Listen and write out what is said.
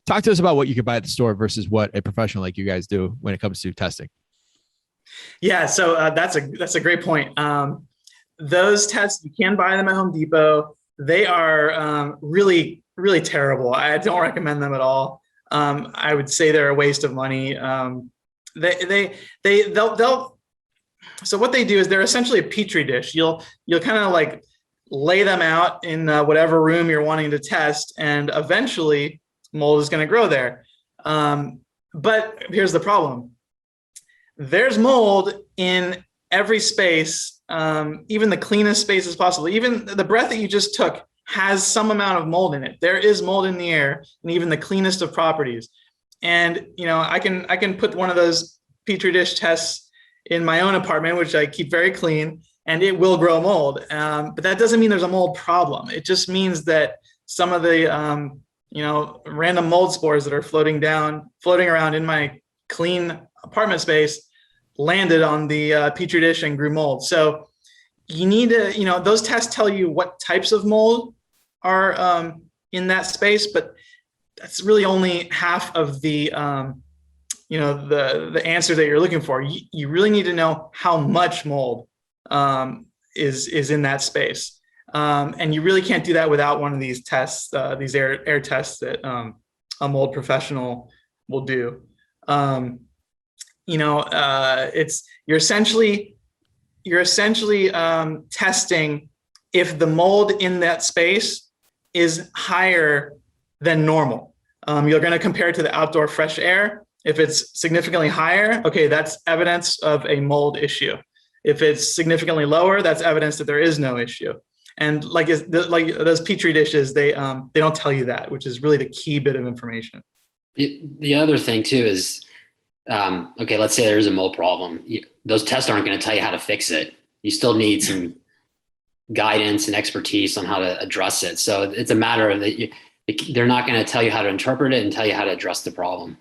Talk to us about what you could buy at the store versus what a professional like you guys do when it comes to testing. Yeah, so that's a great point. Those tests, you can buy them at Home Depot. They are really, really terrible. I don't recommend them at all. I would say they're a waste of money. They'll so what they do is they're essentially a petri dish. You'll kind of like lay them out in whatever room you're wanting to test, and eventually mold is going to grow there. But here's the problem. There's mold in every space, even the cleanest spaces possible. Even the breath that you just took has some amount of mold in it. There is mold in the air, and even the cleanest of properties. And I can put one of those petri dish tests in my own apartment, which I keep very clean, and it will grow mold. But that doesn't mean there's a mold problem. It just means that some of the random mold spores that are floating around in my clean apartment space landed on the petri dish and grew mold. So you need to, those tests tell you what types of mold are in that space, but that's really only half of the the answer that you're looking for. You really need to know how much mold is in that space. And you really can't do that without one of these tests, these air tests that a mold professional will do. You're essentially testing if the mold in that space is higher than normal. You're going to compare it to the outdoor fresh air. If it's significantly higher, okay, that's evidence of a mold issue. If it's significantly lower, that's evidence that there is no issue. And like those petri dishes, they don't tell you that, which is really the key bit of information. The other thing too is, okay, let's say there's a mold problem. Those tests aren't going to tell you how to fix it. You still need some guidance and expertise on how to address it. So it's a matter of that they're not going to tell you how to interpret it and tell you how to address the problem.